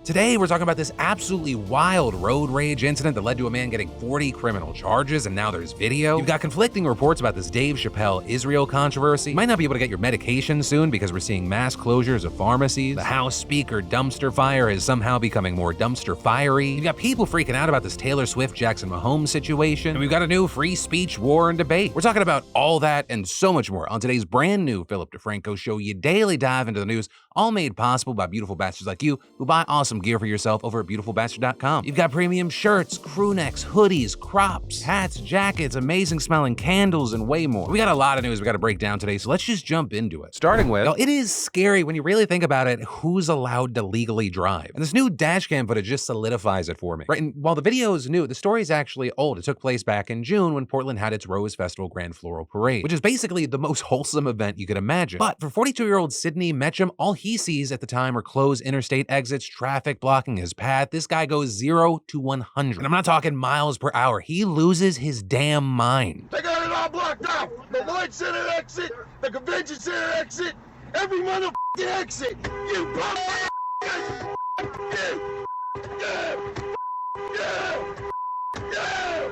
Today, we're talking about this absolutely wild road rage incident that led to a man getting 40 criminal charges, and now there's video. You've got conflicting reports about this Dave Chappelle Israel controversy. You might not be able to get your medication soon because we're seeing mass closures of pharmacies. The House Speaker dumpster fire is somehow becoming more dumpster fiery. You've got people freaking out about this Taylor Swift-Jackson Mahomes situation, and we've got a new free speech war and debate. We're talking about all that and so much more on today's brand new Philip DeFranco show. You daily dive into the news, all made possible by beautiful bastards like you who buy awesome gear for yourself over at beautifulbastard.com. You've got premium shirts, crew necks, hoodies, crops, hats, jackets, amazing smelling candles, and way more. We got a lot of news we got to break down today, so let's just jump into it. Starting with, it is scary when you really think about it, who's allowed to legally drive. And this new dash cam footage just solidifies it for me. Right, and while the video is new, the story is actually old. It took place back in June when Portland had its Rose Festival Grand Floral Parade, which is basically the most wholesome event you could imagine. But for 42-year-old Sidney Metcham, all he sees at the time are closed interstate exits, traffic blocking his path. This guy goes 0 to 100. And I'm not talking miles per hour. He loses his damn mind. They got it all blocked off. The Lloyd Center exit, the Convention Center exit, every motherfucking exit. You yeah.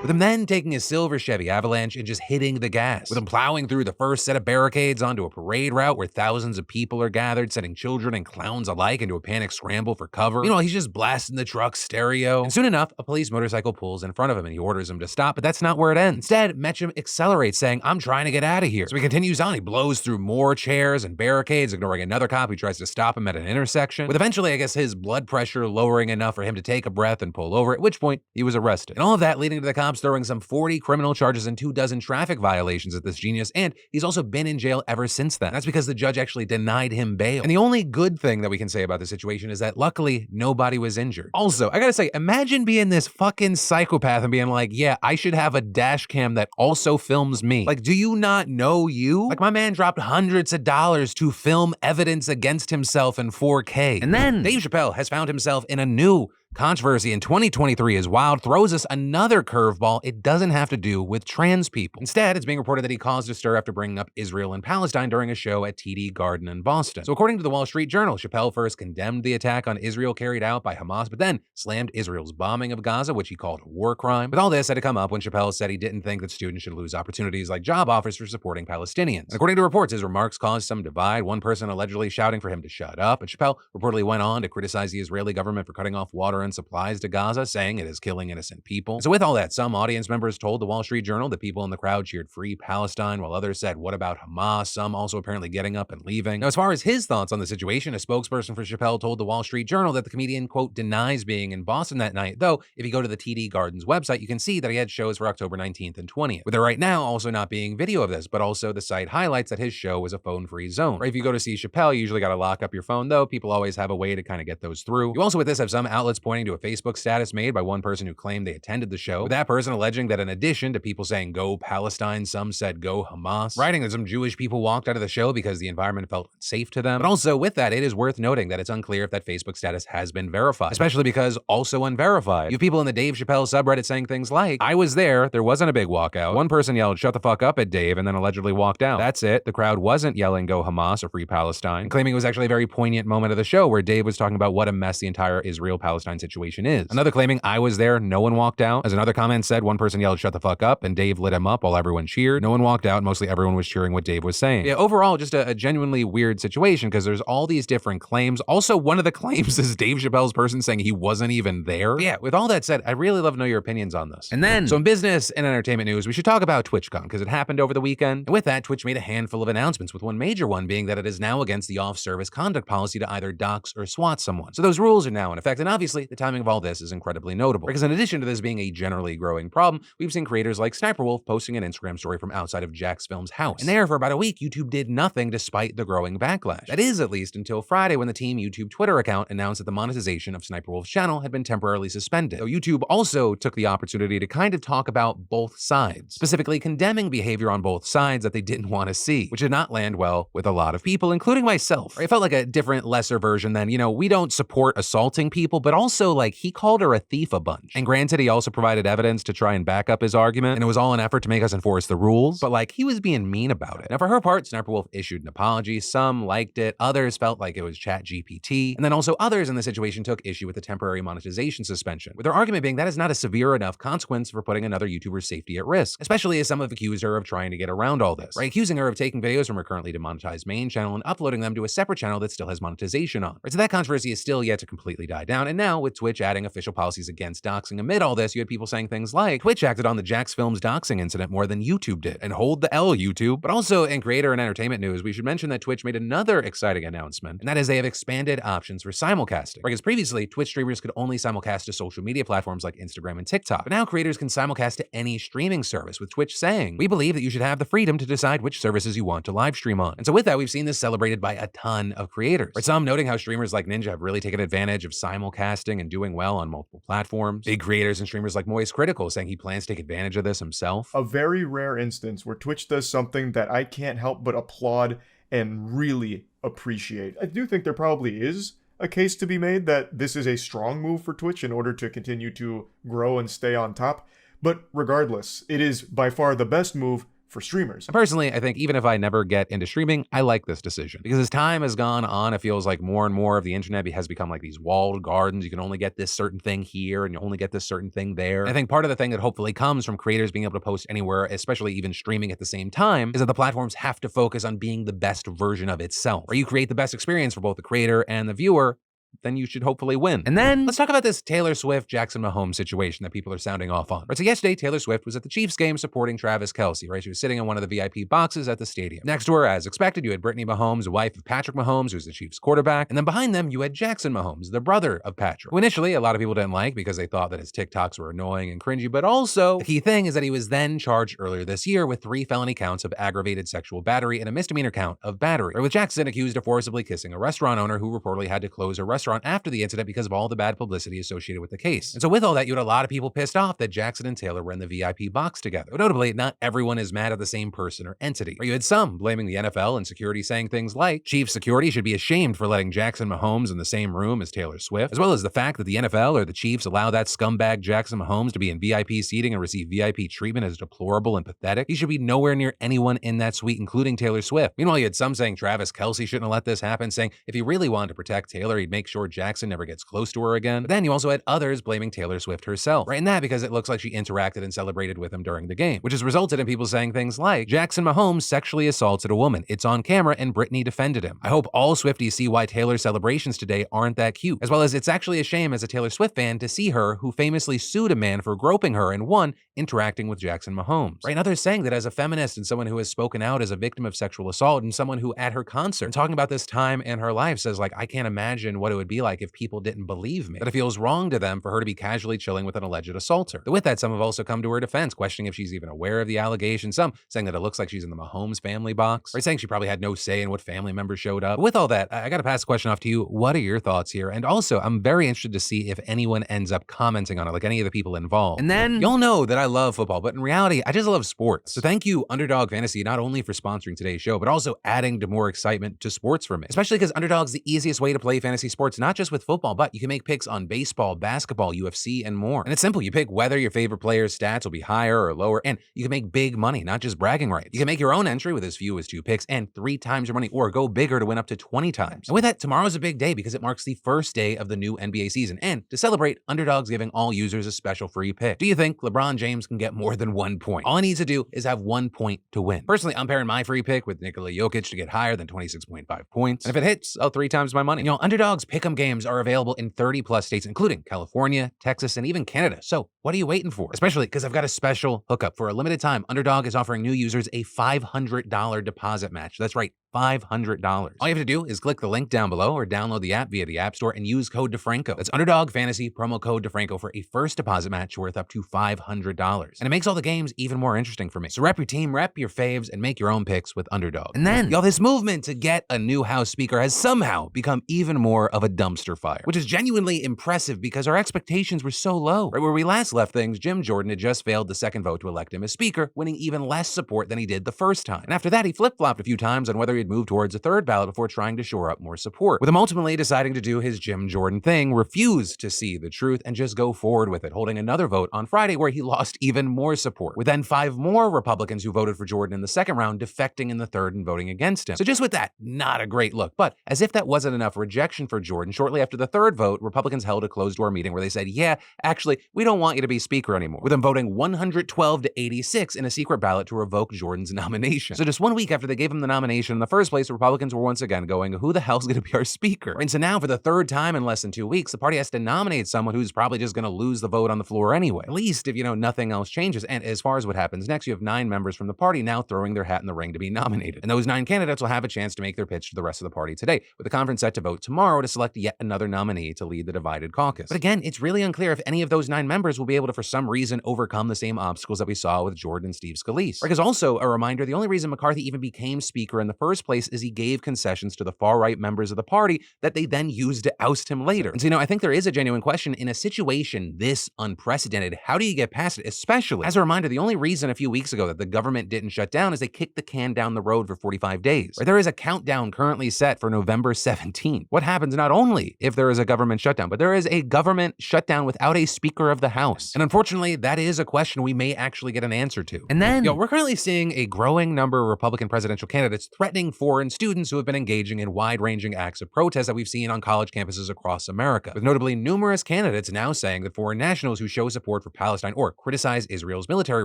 With him then taking his silver Chevy Avalanche and just hitting the gas. With him plowing through the first set of barricades onto a parade route where thousands of people are gathered, sending children and clowns alike into a panic scramble for cover. Meanwhile, he's just blasting the truck's stereo. And soon enough, a police motorcycle pulls in front of him and he orders him to stop, but that's not where it ends. Instead, Metcham accelerates, saying, "I'm trying to get out of here." So he continues on. He blows through more chairs and barricades, ignoring another cop who tries to stop him at an intersection, with eventually, I guess, his blood pressure lowering enough for him to take a breath and pull over, at which point he was arrested. And all of that leading to the cops throwing some 40 criminal charges and 24 traffic violations at this genius, and he's also been in jail ever since then. That's because the judge actually denied him bail. And the only good thing that we can say about the situation is that luckily nobody was injured. Also, I gotta say, imagine being this fucking psychopath and being like, yeah, I should have a dash cam that also films me. Like, do you not know you? Like, my man dropped hundreds of dollars to film evidence against himself in 4K. And then Dave Chappelle has found himself in a new controversy in 2023 is wild, throws us another curveball. It doesn't have to do with trans people. Instead, it's being reported that he caused a stir after bringing up Israel and Palestine during a show at TD Garden in Boston. So according to the Wall Street Journal, Chappelle first condemned the attack on Israel carried out by Hamas, but then slammed Israel's bombing of Gaza, which he called a war crime. But all this had to come up when Chappelle said he didn't think that students should lose opportunities like job offers for supporting Palestinians. And according to reports, his remarks caused some divide, one person allegedly shouting for him to shut up, and Chappelle reportedly went on to criticize the Israeli government for cutting off water and supplies to Gaza, saying it is killing innocent people. So with all that, some audience members told the Wall Street Journal that people in the crowd cheered free Palestine, while others said, what about Hamas? Some also apparently getting up and leaving. Now, as far as his thoughts on the situation, a spokesperson for Chappelle told the Wall Street Journal that the comedian, quote, denies being in Boston that night, though if you go to the TD Gardens website, you can see that he had shows for October 19th and 20th, with there right now also not being video of this, but also the site highlights that his show was a phone-free zone. Or if you go to see Chappelle, you usually gotta lock up your phone, though people always have a way to kind of get those through. You also with this have some outlets pointing to a Facebook status made by one person who claimed they attended the show, with that person alleging that in addition to people saying go Palestine, some said go Hamas, writing that some Jewish people walked out of the show because the environment felt unsafe to them. But also with that, it is worth noting that it's unclear if that Facebook status has been verified, especially because also unverified. You have people in the Dave Chappelle subreddit saying things like, I was there wasn't a big walkout. One person yelled shut the fuck up at Dave and then allegedly walked out. That's it. The crowd wasn't yelling go Hamas or free Palestine, and claiming it was actually a very poignant moment of the show where Dave was talking about what a mess the entire Israel-Palestine situation is. Another claiming I was there, no one walked out. As another comment said, one person yelled shut the fuck up and Dave lit him up while everyone cheered. No one walked out, mostly everyone was cheering what Dave was saying. Yeah, overall just a genuinely weird situation because there's all these different claims. Also, one of the claims is Dave Chappelle's person saying he wasn't even there. But yeah, with all that said, I really love to know your opinions on this. And then, so in business and entertainment news, we should talk about TwitchCon because it happened over the weekend. And with that, Twitch made a handful of announcements, with one major one being that it is now against the off-service conduct policy to either dox or swat someone. So those rules are now in effect, and obviously the timing of all this is incredibly notable because in addition to this being a generally growing problem, we've seen creators like Sniperwolf posting an Instagram story from outside of Jack's Film's house. And there, for about a week, YouTube did nothing despite the growing backlash. That is, at least until Friday, when the Team YouTube Twitter account announced that the monetization of Sniperwolf's channel had been temporarily suspended. Though YouTube also took the opportunity to kind of talk about both sides, specifically condemning behavior on both sides that they didn't want to see, which did not land well with a lot of people, including myself. It felt like a different, lesser version than, we don't support assaulting people, but also also, like, he called her a thief a bunch. And granted, he also provided evidence to try and back up his argument, and it was all an effort to make us enforce the rules, but like, he was being mean about it. Now, for her part, Sniper Wolf issued an apology. Some liked it, others felt like it was ChatGPT, and then also others in the situation took issue with the temporary monetization suspension, with their argument being that is not a severe enough consequence for putting another YouTuber's safety at risk, especially as some have accused her of trying to get around all this, right? Accusing her of taking videos from her currently demonetized main channel and uploading them to a separate channel that still has monetization on. Right, so that controversy is still yet to completely die down, and now with Twitch adding official policies against doxing amid all this, you had people saying things like, Twitch acted on the Jax Films doxing incident more than YouTube did, and hold the L, YouTube. But also in creator and entertainment news, we should mention that Twitch made another exciting announcement, and that is they have expanded options for simulcasting. Because previously, Twitch streamers could only simulcast to social media platforms like Instagram and TikTok, but now creators can simulcast to any streaming service, with Twitch saying, we believe that you should have the freedom to decide which services you want to live stream on. And so with that, we've seen this celebrated by a ton of creators. Right, some noting how streamers like Ninja have really taken advantage of simulcasting and doing well on multiple platforms. Big creators and streamers like Moist Critical saying he plans to take advantage of this himself. A very rare instance where Twitch does something that I can't help but applaud and really appreciate. I do think there probably is a case to be made that this is a strong move for Twitch in order to continue to grow and stay on top. But regardless, it is by far the best move for streamers. Personally, I think even if I never get into streaming, I like this decision. Because as time has gone on, it feels like more and more of the internet has become like these walled gardens. You can only get this certain thing here and you only get this certain thing there. And I think part of the thing that hopefully comes from creators being able to post anywhere, especially even streaming at the same time, is that the platforms have to focus on being the best version of itself. Where you create the best experience for both the creator and the viewer, then you should hopefully win. And then let's talk about this Taylor Swift, Jackson Mahomes situation that people are sounding off on. Right, so yesterday, Taylor Swift was at the Chiefs game supporting Travis Kelce, right? She was sitting in one of the VIP boxes at the stadium. Next to her, as expected, you had Brittany Mahomes, wife of Patrick Mahomes, who's the Chiefs quarterback. And then behind them, you had Jackson Mahomes, the brother of Patrick, who initially a lot of people didn't like because they thought that his TikToks were annoying and cringy, but also the key thing is that he was then charged earlier this year with 3 felony counts of aggravated sexual battery and a misdemeanor count of battery, right, with Jackson accused of forcibly kissing a restaurant owner who reportedly had to close her restaurant after the incident because of all the bad publicity associated with the case. And so with all that, you had a lot of people pissed off that Jackson and Taylor were in the VIP box together. But notably, not everyone is mad at the same person or entity. Or you had some blaming the NFL and security saying things like, Chief security should be ashamed for letting Jackson Mahomes in the same room as Taylor Swift, as well as the fact that the NFL or the Chiefs allow that scumbag Jackson Mahomes to be in VIP seating and receive VIP treatment as deplorable and pathetic. He should be nowhere near anyone in that suite, including Taylor Swift. Meanwhile, you had some saying Travis Kelce shouldn't have let this happen, saying if he really wanted to protect Taylor, he'd make sure Jackson never gets close to her again. But then you also had others blaming Taylor Swift herself, right? And that because it looks like she interacted and celebrated with him during the game, which has resulted in people saying things like, Jackson Mahomes sexually assaulted a woman. It's on camera and Brittany defended him. I hope all Swifties see why Taylor's celebrations today aren't that cute. As well as it's actually a shame as a Taylor Swift fan to see her, who famously sued a man for groping her and won, interacting with Jackson Mahomes, right? And others saying that as a feminist and someone who has spoken out as a victim of sexual assault and someone who at her concert and talking about this time in her life says like, I can't imagine what it would be like if people didn't believe me, that it feels wrong to them for her to be casually chilling with an alleged assaulter. But with that, some have also come to her defense, questioning if she's even aware of the allegation, some saying that it looks like she's in the Mahomes family box, right? Saying she probably had no say in what family members showed up. But with all that, I gotta pass the question off to you. What are your thoughts here? And also, I'm very interested to see if anyone ends up commenting on it, like any of the people involved. And then you'll know that I love football, but in reality, I just love sports. So thank you, Underdog Fantasy, not only for sponsoring today's show, but also adding to more excitement to sports for me. Especially because Underdog's the easiest way to play fantasy sports, not just with football, but you can make picks on baseball, basketball, UFC, and more. And it's simple. You pick whether your favorite player's stats will be higher or lower, and you can make big money, not just bragging rights. You can make your own entry with as few as 2 picks and 3 times your money, or go bigger to win up to 20 times. And with that, tomorrow's a big day because it marks the first day of the new NBA season. And to celebrate, Underdog's giving all users a special free pick. Do you think LeBron James can get more than 1 point? All he needs to do is have 1 point to win. Personally, I'm pairing my free pick with Nikola Jokic to get higher than 26.5 points. And if it hits, I'll 3 times my money. You know, Underdog's pick'em games are available in 30 plus states, including California, Texas, and even Canada. So what are you waiting for? Especially because I've got a special hookup. For a limited time, Underdog is offering new users a $500 deposit match. That's right, $500. All you have to do is click the link down below or download the app via the App Store and use code DeFranco. That's Underdog Fantasy, promo code DeFranco for a first deposit match worth up to $500. And it makes all the games even more interesting for me. So rep your team, rep your faves, and make your own picks with Underdog. And then, y'all, this movement to get a new House Speaker has somehow become even more of a dumpster fire, which is genuinely impressive because our expectations were so low. Right where we last left things, Jim Jordan had just failed the second vote to elect him as speaker, winning even less support than he did the first time. And after that, he flip-flopped a few times on whether he'd move towards a third ballot before trying to shore up more support, with him ultimately deciding to do his Jim Jordan thing, refuse to see the truth, and just go forward with it, holding another vote on Friday where he lost even more support, with then 5 more Republicans who voted for Jordan in the second round defecting in the third and voting against him. So just with that, not a great look. But as if that wasn't enough rejection for Jordan, shortly after the third vote, Republicans held a closed-door meeting where they said, yeah, actually, we don't want you to be speaker anymore, with them voting 112 to 86 in a secret ballot to revoke Jordan's nomination. So just 1 week after they gave him the nomination in the first place, Republicans were once again going, who the hell's going to be our speaker? And so now, for the third time in less than 2 weeks, the party has to nominate someone who's probably just going to lose the vote on the floor anyway, at least if, nothing else changes. And as far as what happens next, you have 9 members from the party now throwing their hat in the ring to be nominated. And those 9 candidates will have a chance to make their pitch to the rest of the party today, with the conference set to vote tomorrow to select yet another nominee to lead the divided caucus. But again, it's really unclear if any of those 9 members will be able to, for some reason, overcome the same obstacles that we saw with Jordan and Steve Scalise. Because also, a reminder, the only reason McCarthy even became speaker in the first place is he gave concessions to the far-right members of the party that they then used to oust him later. And so, I think there is a genuine question in a situation this unprecedented, how do you get past it? Especially, as a reminder, the only reason a few weeks ago that the government didn't shut down is they kicked the can down the road for 45 days. Right? There is a countdown currently set for November 17th. What happens not only if there is a government shutdown, but there is a government shutdown without a Speaker of the House? And unfortunately, that is a question we may actually get an answer to. And then, we're currently seeing a growing number of Republican presidential candidates threatening foreign students who have been engaging in wide-ranging acts of protest that we've seen on college campuses across America, with notably numerous candidates now saying that foreign nationals who show support for Palestine or criticize Israel's military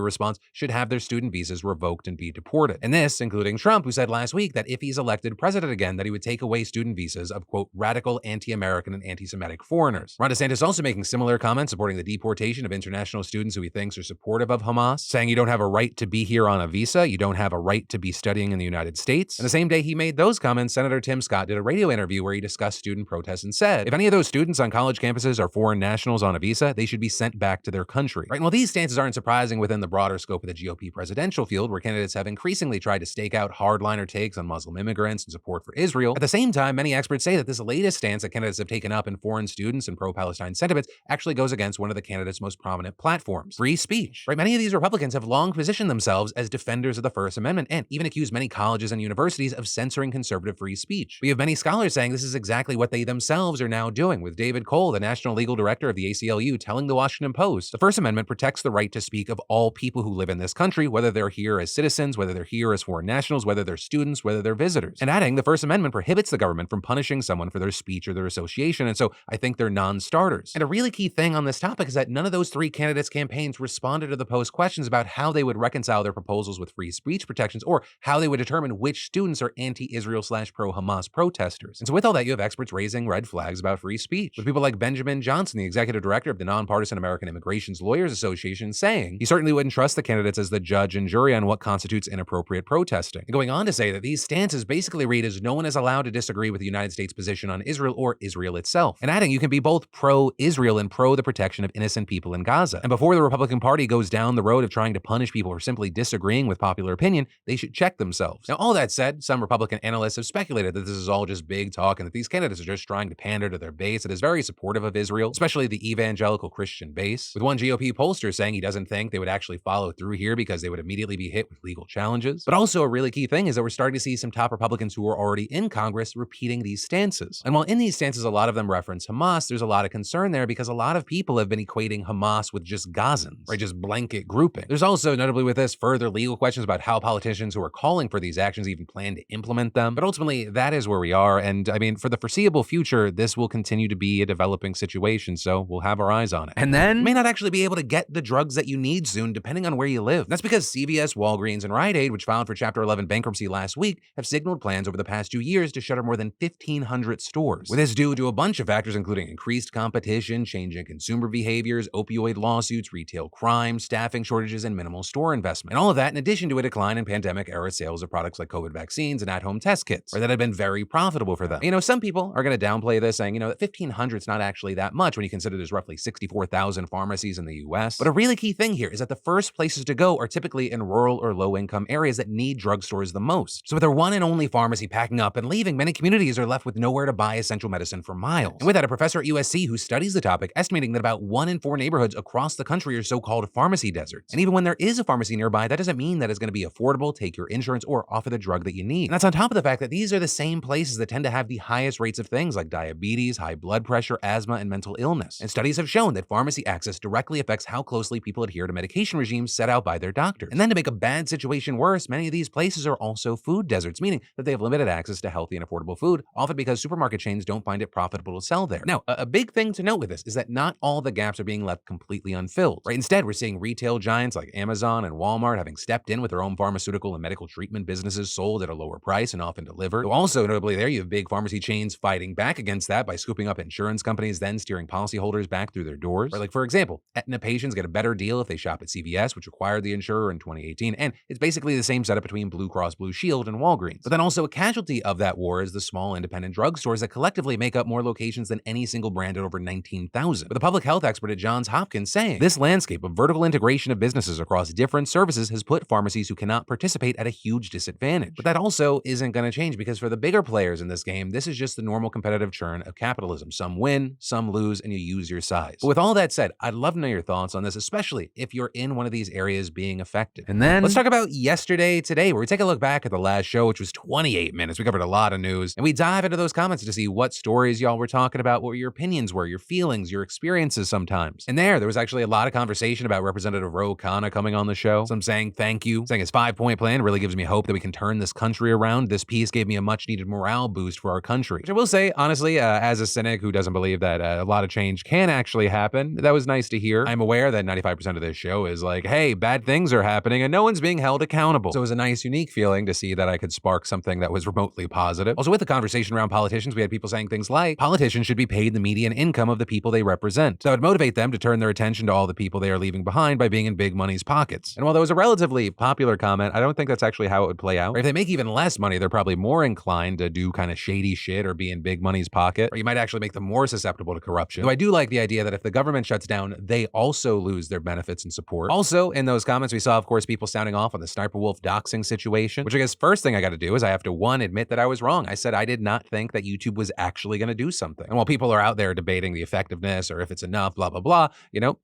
response should have their student visas revoked and be deported. And this, including Trump, who said last week that if he's elected president again, that he would take away student visas of, quote, radical anti-American and anti-Semitic foreigners. Ron DeSantis also making similar comments supporting the deportation of international students who he thinks are supportive of Hamas, saying you don't have a right to be here on a visa, you don't have a right to be studying in the United States. And the same day he made those comments, Senator Tim Scott did a radio interview where he discussed student protests and said, if any of those students on college campuses are foreign nationals on a visa, they should be sent back to their country. Right? And while these stances aren't surprising within the broader scope of the GOP presidential field, where candidates have increasingly tried to stake out hardliner takes on Muslim immigrants and support for Israel, at the same time, many experts say that this latest stance that candidates have taken up in foreign students and pro-Palestine sentiments actually goes against one of the candidates' most prominent platforms, free speech. Right? Many of these Republicans have long positioned themselves as defenders of the First Amendment and even accused many colleges and universities of censoring conservative free speech. We have many scholars saying this is exactly what they themselves are now doing, with David Cole, the national legal director of the ACLU, telling the Washington Post, the First Amendment protects the right to speak of all people who live in this country, whether they're here as citizens, whether they're here as foreign nationals, whether they're students, whether they're visitors. And adding, the First Amendment prohibits the government from punishing someone for their speech or their association, and so I think they're non-starters. And a really key thing on this topic is that none of those 3 candidates' campaigns responded to the Post questions about how they would reconcile their proposals with free speech protections or how they would determine which students are anti-Israel/pro-Hamas protesters. And so with all that, you have experts raising red flags about free speech, with people like Benjamin Johnson, the executive director of the nonpartisan American Immigration Lawyers Association, saying he certainly wouldn't trust the candidates as the judge and jury on what constitutes inappropriate protesting. And going on to say that these stances basically read as no one is allowed to disagree with the United States position on Israel or Israel itself. And adding, you can be both pro-Israel and pro the protection of innocent people in Gaza. And before the Republican Party goes down the road of trying to punish people for simply disagreeing with popular opinion, they should check themselves. Now, all that said, some Republican analysts have speculated that this is all just big talk and that these candidates are just trying to pander to their base that is very supportive of Israel, especially the evangelical Christian base, with one GOP pollster saying he doesn't think they would actually follow through here because they would immediately be hit with legal challenges. But also a really key thing is that we're starting to see some top Republicans who are already in Congress repeating these stances. And while in these stances a lot of them reference Hamas, there's a lot of concern there because a lot of people have been equating Hamas with just Gazans, right? Just blanket grouping. There's also, notably with this, further legal questions about how politicians who are calling for these actions even plan to implement them. But ultimately, that is where we are. And I mean, for the foreseeable future, this will continue to be a developing situation, so we'll have our eyes on it. And then, you may not actually be able to get the drugs that you need soon, depending on where you live. That's because CVS, Walgreens, and Rite Aid, which filed for Chapter 11 bankruptcy last week, have signaled plans over the past 2 years to shutter more than 1,500 stores. With this due to a bunch of factors, including increased competition, changing consumer behaviors, opioid lawsuits, retail crime, staffing shortages, and minimal store investment. And all of that in addition to a decline in pandemic-era sales of products like COVID vaccines and at-home test kits, or that have been very profitable for them. Some people are going to downplay this, saying, that 1,500 is not actually that much when you consider there's roughly 64,000 pharmacies in the US. But a really key thing here is that the first places to go are typically in rural or low-income areas that need drugstores the most. So with their one and only pharmacy packing up and leaving, many communities are left with nowhere to buy essential medicine for miles. And with that, a professor at USC who studies the topic estimating that about 1 in 4 neighborhoods neighborhoods across the country are so-called pharmacy deserts. And even when there is a pharmacy nearby, that doesn't mean that it's going to be affordable, take your insurance, or offer the drug that you need. And that's on top of the fact that these are the same places that tend to have the highest rates of things like diabetes, high blood pressure, asthma, and mental illness. And studies have shown that pharmacy access directly affects how closely people adhere to medication regimes set out by their doctors. And then to make a bad situation worse, many of these places are also food deserts, meaning that they have limited access to healthy and affordable food, often because supermarket chains don't find it profitable to sell there. Now, a big thing to note with this is that not all the gaps are being left completely unfilled, right? Instead, we're seeing retail giants like Amazon and Walmart having stepped in with their own pharmaceutical and medical treatment businesses sold at a lower price and often delivered. Though also, notably there, you have big pharmacy chains fighting back against that by scooping up insurance companies, then steering policyholders back through their doors. Right, like, for example, Aetna patients get a better deal if they shop at CVS, which acquired the insurer in 2018, and it's basically the same setup between Blue Cross Blue Shield and Walgreens. But then also a casualty of that war is the small independent drugstores that collectively make up more locations than any single brand at over 19,000. With a public health expert at Johns Hopkins saying, this landscape of vertical integration of businesses across different services has put pharmacies who cannot participate at a huge disadvantage. But that also isn't going to change because for the bigger players in this game, this is just the normal competitive churn of capitalism. Some win, some lose, and you use your size. But with all that said, I'd love to know your thoughts on this, especially if you're in one of these areas being affected. And then let's talk about yesterday today, where we take a look back at the last show, which was 28 minutes. We covered a lot of news, and we dive into those comments to see what stories y'all were talking about, what your opinions were, your feelings, your experiences sometimes. And there was actually a lot of conversation about Representative Ro Khanna coming on the show. Some saying thank you, saying his 5-point plan really gives me hope that we can turn this country around. This piece gave me a much needed morale boost for our country. Which I will say, honestly, as a cynic who doesn't believe that a lot of change can actually happen, that was nice to hear. I'm aware that 95% of this show is like, hey, bad things are happening and no one's being held accountable. So it was a nice, unique feeling to see that I could spark something that was remotely positive. Also, with the conversation around politicians, we had people saying things like, politicians should be paid the median income of the people they represent. So that would motivate them to turn their attention to all the people they are leaving behind by being in big money's pockets. And while that was a relatively popular comment, I don't think that's actually how it would play out. Or if they make even less money, they're probably more inclined to do kind of shady shit or be in big money's pocket, or you might actually make them more susceptible to corruption. Though I do like the idea that if the government shuts down, they also lose their benefits and support. Also, in those comments, we saw, of course, people sounding off on the Sniper Wolf doxing situation, which I guess first thing I got to do is I have to, one, admit that I was wrong. I said I did not think that YouTube was actually going to do something. And while people are out there debating the effectiveness or if it's enough, blah, blah, blah,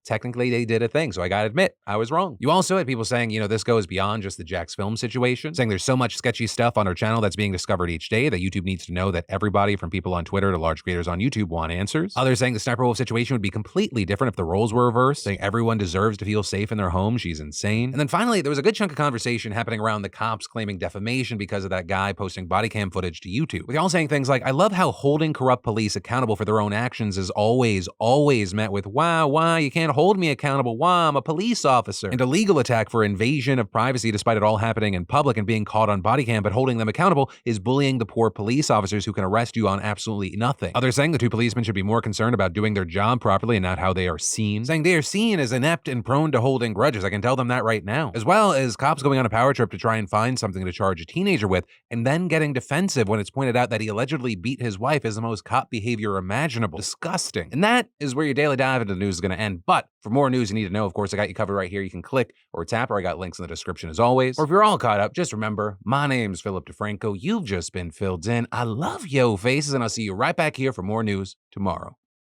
technically they did a thing. So I got to admit, I was wrong. You also had people saying, this goes beyond just the Jax Film situation, saying there's so much sketchy stuff on our channel that's being discovered each day that YouTube needs to know that everybody from people on Twitter to large creators on YouTube want answers. Others saying the Sniper Wolf situation would be completely different if the roles were reversed, saying everyone deserves to feel safe in their home. She's insane. And then finally, there was a good chunk of conversation happening around the cops claiming defamation because of that guy posting body cam footage to YouTube. With y'all saying things like, I love how holding corrupt police accountable for their own actions is always met with, why, you can't hold me accountable, why, I'm a police officer. And a legal attack for invasion of privacy despite it all happening in public and being caught on body cam, but holding them accountable is bullying the poor police officers who can arrest you on absolutely nothing. Others saying the two policemen should be more concerned about doing their job properly and not how they are seen. Saying they are seen as inept and prone to holding grudges. I can tell them that right now. As well as cops going on a power trip to try and find something to charge a teenager with and then getting defensive when it's pointed out that he allegedly beat his wife is the most cop behavior imaginable. Disgusting. And that is where your daily dive into the news is going to end. But for more news you need to know, of course, I got you covered right here. You can click or tap, or I got links in the description as always. Or if you're all caught up, just remember, my name's Philip DeFranco. You've just been filled in. I love yo faces, and I'll see you right back here for more news tomorrow.